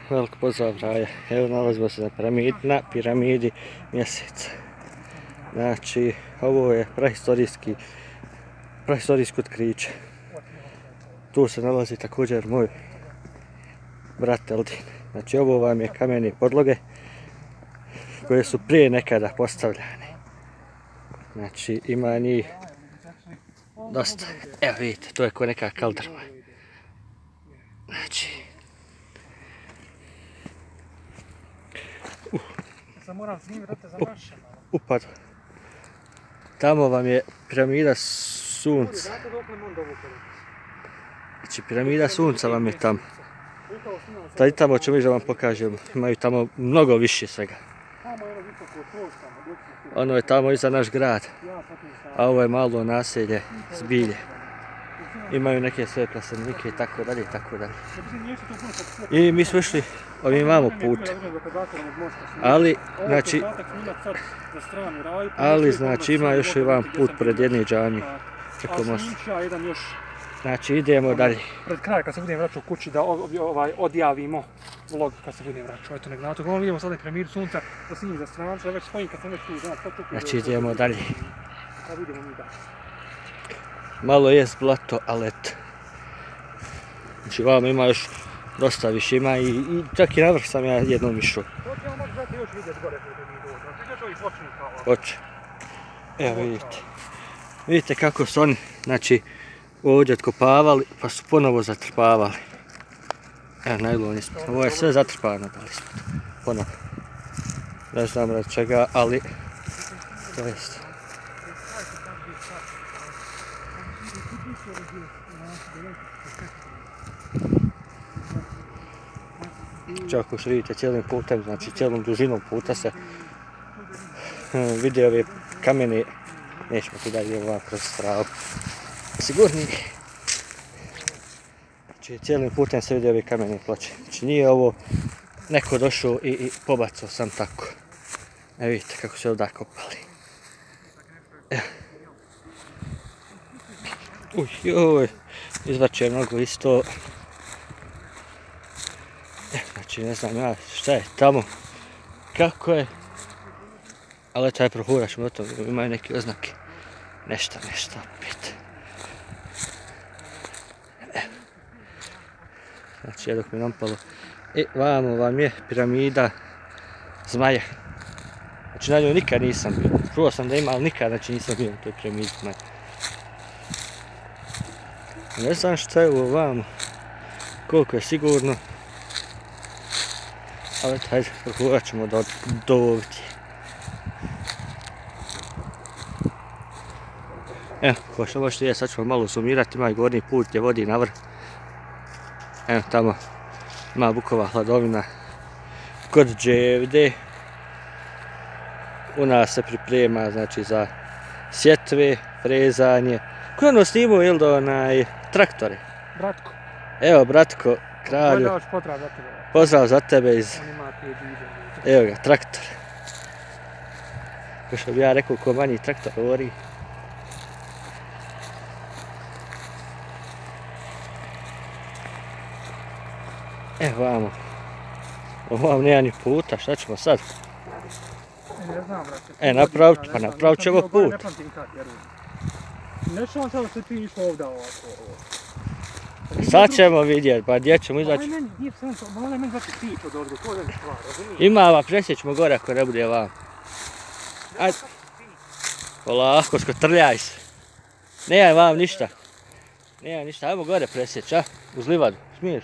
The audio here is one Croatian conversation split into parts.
Veliko pozdrav Raja. Evo nalazimo se na piramidi Mjeseca. Znači, ovo je prehistorijsko otkriće. Tu se nalazi također moj brat Eldin. Znači, ovo vam je kamene podloge koje su prije nekada postavljane. Znači, ima njih dosta. Evo vidite, to je ko neka kaldrma. Znači, upad. Tamo vam je piramida sunca. Znači, piramida sunca vam je tamo. Tamo ćemo da vam pokažemo. Imaju tamo mnogo više svega. Ono je tamo iza naš grad. A ovo je malo naselje Zbilje. Imaju neke sve plastenike i tako dalje i tako dalje. I mi smo išli ovim vamo putem. Ali znači ima još i vam put pred jedne džamije. Preko mosta. Znači idemo dalje. Pred kraj kad se budem vraćao kući da odjavimo vlog kad se budem vraćao. Eto nek nato. Gledamo vidimo sada piramidu sunca da se njih za strancu. Ja već stojim kad sam već tu. Znači idemo dalje. Da vidimo mi dalje. Malo je blato, ali eto. Znači vamo ima još dosta više, ima i čak i na vrh sam ja jednom išao. Hoće vam možda gledati još vidjeti gore piramidu. Vidjeti ovih pločnika. Hoće. Evo vidite. Vidite kako su oni, znači, ovdje otkopavali pa su ponovo zatrpavali. Evo najlon ispod. Ovo je sve zatrpano dali ispod. Ponovo. Ne znam rad čega, ali to jest. Čak ako što vidite cijelim putem, znači cijelom dužinom puta se vide ove kamene, nećemo tu dalje ovako kroz stravu. Sigurni. Znači cijelim putem se vide ove kamene ploče. Znači nije ovo neko došao i pobacao sam tako. Evo vidite kako su ovdje kopali. Evo. Ujoj, izvače mnogo isto. Znači ne znam ja šta je tamo, kako je. Ali eto je prohurat ćemo o tom, imaju neke oznake. Nešto opet. Znači dok mi nampalo. I vamo vam je piramida Zmaja. Znači na njoj nikad nisam bio. Čuo sam da ima, ali nikad znači nisam bio na toj piramidi Zmaja. Ne znam šta je ovo vamo. Koliko je sigurno. Ali eto, hajde, prohurat ćemo do ovdje. Evo, ko što možete vidjeti, sad ćemo malo zoomirati, ima i gornji put gdje vodi na vrh. Evo, tamo ima Bukova hladovina kod Dževde. U nas se priprema, znači, za sjetve, frezanje. Ko je ono snimao, jel da traktore? Bratko. Evo, bratko, kralju. Pozdrav za tebe iz... Evo ga, traktor. Ko što bi ja rekao, ko manji traktor govori. Evo vamo. Ovo vam nema ni puta, šta ćemo sad? Ne znam, brate. Napravit ćemo put. Ne ćemo sad da se ti išlo ovdje ovako. Sad ćemo vidjeti, pa gdje ćemo izaći. Volaj meni znači pić od ovdje, to je stvar, razumiješ? Ima, presjećemo gore ako ne bude vam. Ajde. Polako, skotrljaj se. Nema vam ništa. Nema ništa, ajmo gore presjeći, a? Uz livadu, smiješ?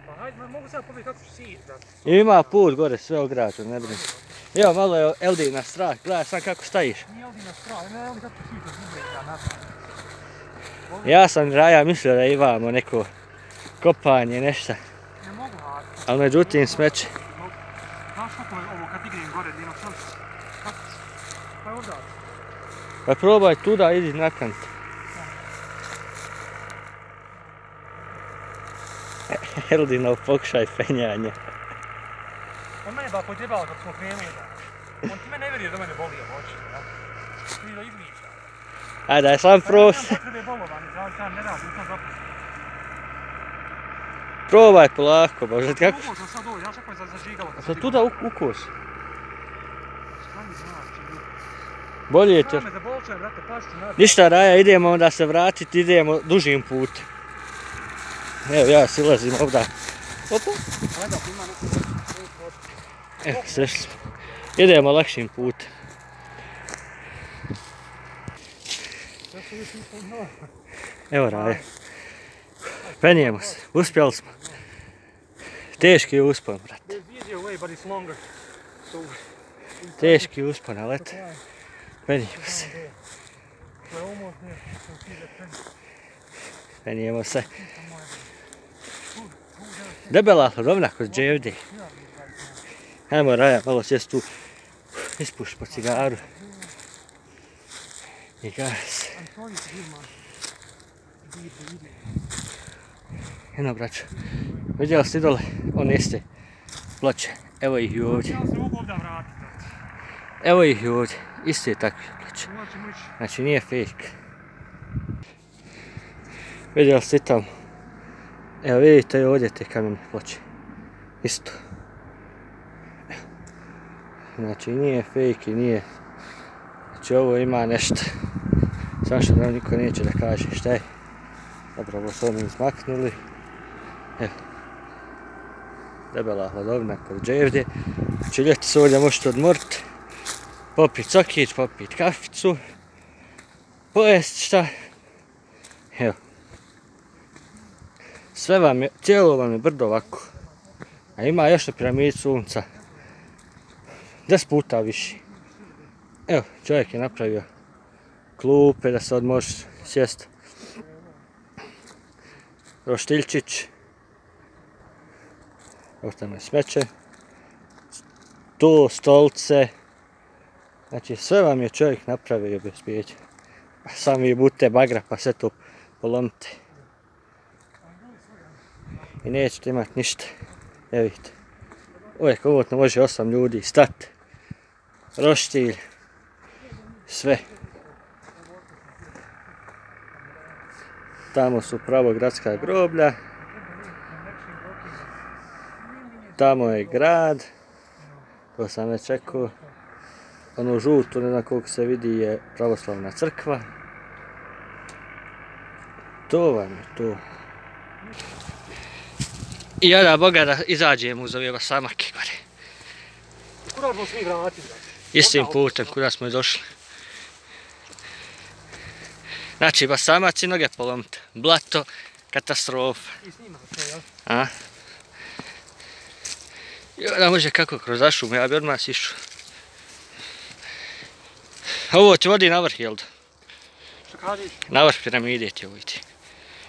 Pa hajde, mogu sad pobiti kako ću sići, brate. Ima put gore, sve ograđeno, ne brini. Evo, malo je Eldin na strah, gledaj sam kako stojiš. Nije Eldin na strah, ne Eldin kako ću sići od Zubreća, nastavno. Ja sam Raja mislio da imamo neko kopanje, nešto. Ne mogu hati. Ali međutim smeće. Znaš kako je ovo kad idem gore, gdje ima šanse? Pa je ovdje. Pa probaj tuda, idi na kant. Eldinov pokušaj penjanja. On mene ba podjebala kad smo krenuli da. On ti me ne vjeruje da mene boli oči, ja? Ti da izmišlja. Ajde, daj sam pros. Ja nemam potrebe bolovani, sam ne radi, nisam zaposlen. Probaj polako, bože, kako? Ovo sam sad ovo, ja čekam za žigalo. A sad tuda ukos. Bolje je to. Ništa Raja, idemo onda se vratiti, idemo dužim putem. Evo ja silazim ovdje. Opa. Evo, srešli smo. Idemo lakšim putem. Evo Raja. Penijemo se, uspjeli smo. Teški je uspon, brate. Teški uspon, ali eto. Penijemo se. Penijemo se. Debela hladovna kod Dževde. Hajmo Raja, malo sjest tu. Ispuši po cigaru. I gas. Eno braćo, vidjeli ste dole, one iste ploče, evo ih i ovdje. Evo ih i ovdje, iste takve ploče. Znači nije fake. Vidjeli ste tamo, evo vidite i ovdje te kamene ploče, isto. Znači nije fake i nije, znači ovo ima nešto, samo što nam niko neće da kaže šta je. Dobro, ovo su oni izmaknuli. Evo. Debela hladovina kod Dževde. Znači ljeti se ovdje možete odmoriti. Popit sokić, popit kaficu. Pojest šta. Evo. Sve vam je, cijelo vam je brdo ovako. A ima još na piramidi sunca. 10 puta više. Evo, čovjek je napravio klupe da se može sjesti. Roštiljčić. Evo tamo je smeće. Tu stolce. Znači sve vam je čovjek napravio bez pijeća. Sami bute bagra pa sve to polomite. I nećete imati ništa. Evo vidite. Uvijek ovotno može 8 ljudi stati. Roštilj. Sve. Tamo su pravo gradska groblja. Tamo je grad. To sam već rekao. Ono žuto, ne znam koliko se vidi, je pravoslavna crkva. To vam je to. I jada Boga da izađemo uz ove vasamake gore. Kuda smo svi vratili? Istim putem kuda smo i došli. Znači, vasamac i noge polomite. Blato, katastrofa. I snima to, jel? A? I onda može kako kroz zašum, ja bi odmah sišao. Ovo ti vodi na vrh, jel da? Što kažeš? Na vrh piramide ti ovo ide.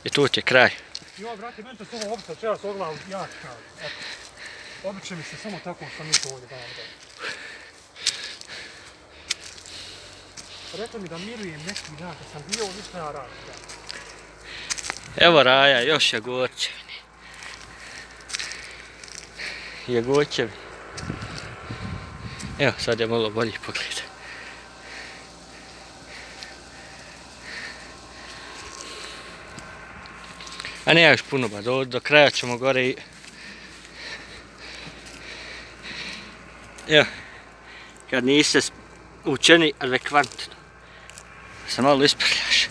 I tu ti je kraj. Jo, brate, meni to s ovom obično treba s oglavu jak kraj. Obično mi se samo tako što mi to ovdje dam. Rekao mi da mirujem neki dan, kad sam bio ovdje što ja radim. Evo Raja, još jagorčevini. Jagorčevini. Evo, sad je malo bolji pogled. A ne još puno ba, do kraja ćemo gore i... Evo, kad niste učeni adekvantno, se malo isprljaš.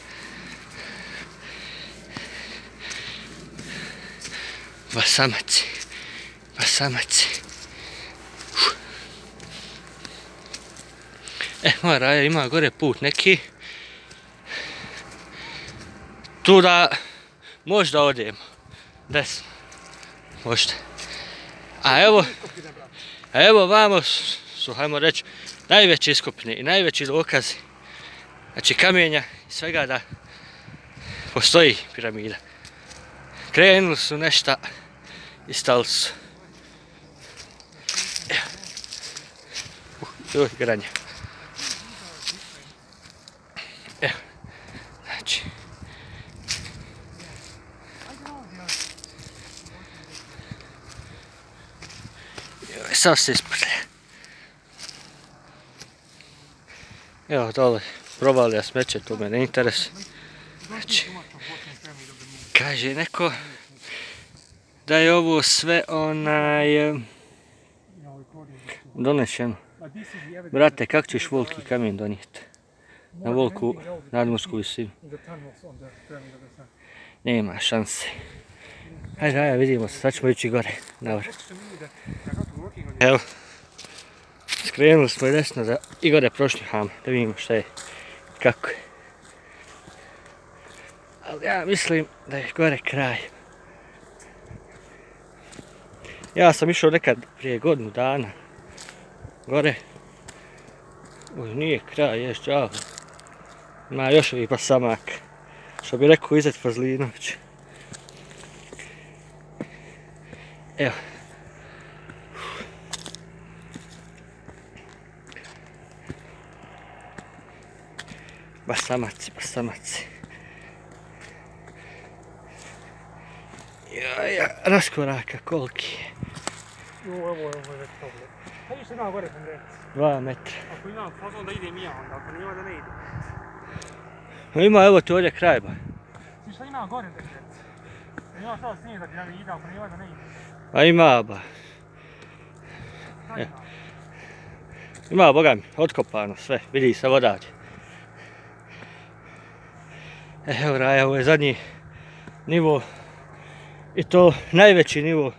Vasamaci, vasamaci. Moja Raja ima gore put neki. Tu da možda odemo. Desno. Možda. A evo vamo su, hajmo reći, najveći iskopine i najveći dokazi. Znači kamenja i svega da postoji piramida. Krenuli su nešto i stali su. Evo granja. Evo. Znači. Sad se isprlja. Evo dole provalija smeće, to me ne interesuje. Znači, kaže neko da je ovo sve donešeno. Brate, kako ćeš volki kamen donijeti? Na volku nadmorsku visinu. Nema šanse. Hajde, vidimo se, sad ćemo ići gore, na vrh. Evo, skrenuli smo i desno da i gore prošljihamo, da vidimo šta je, kako je. Ali ja mislim da je gore kraj. Ja sam išao nekad prije godinu dana gore. Uj, nije kraj, ješ džavo. Ima još ovih pasamaka. Što bi rekao Izet Fazlinović. Evo. Basamaci. Raskoraka koliki je. Ovo je već problem. Hajde se ima gore sam reći. 2 metra. Ako ima fazon da idem ja onda, ako nema da ne idem. Ima, evo ti ovdje kraj ba. Svi šta ima gore da reći. Ima šta snijeg da ti ja ne idem, ako nema da ne idem. A ima ba. Šta ima? Ima, boga mi, otkopano sve, vidi se odavdje. Evo Raja, ovo je zadnji nivo. I to najveći nivo.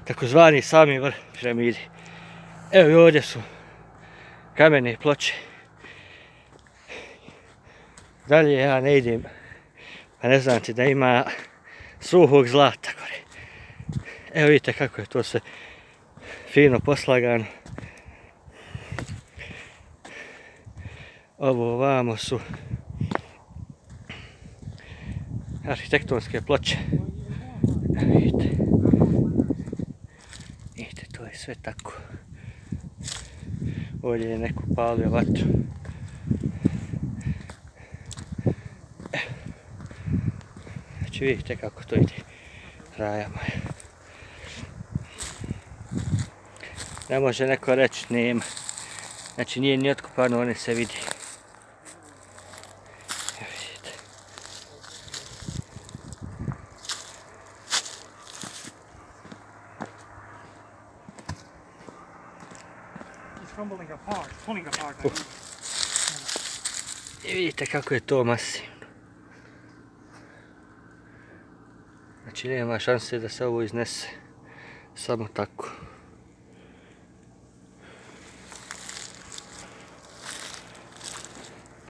Takozvani sami vrh piramidi. Evo i ovdje su kamene ploče. Dalje ja ne idem, pa ne znam ti da ima suhog zlata gore. Evo vidite kako je to sve fino poslagano. Ovo ovamo su arhitektonske ploče. Evo vidite. Vidite, to je sve tako. Ovdje je neko palio vatru. Znači vidite kako to ide. Raja moja. Ne može neko reći nema. Znači nije ni otkopano, one se vidi. Evo vidite. I vidite kako je to masivno. Znači nema šanse da se ovo iznese samo tako.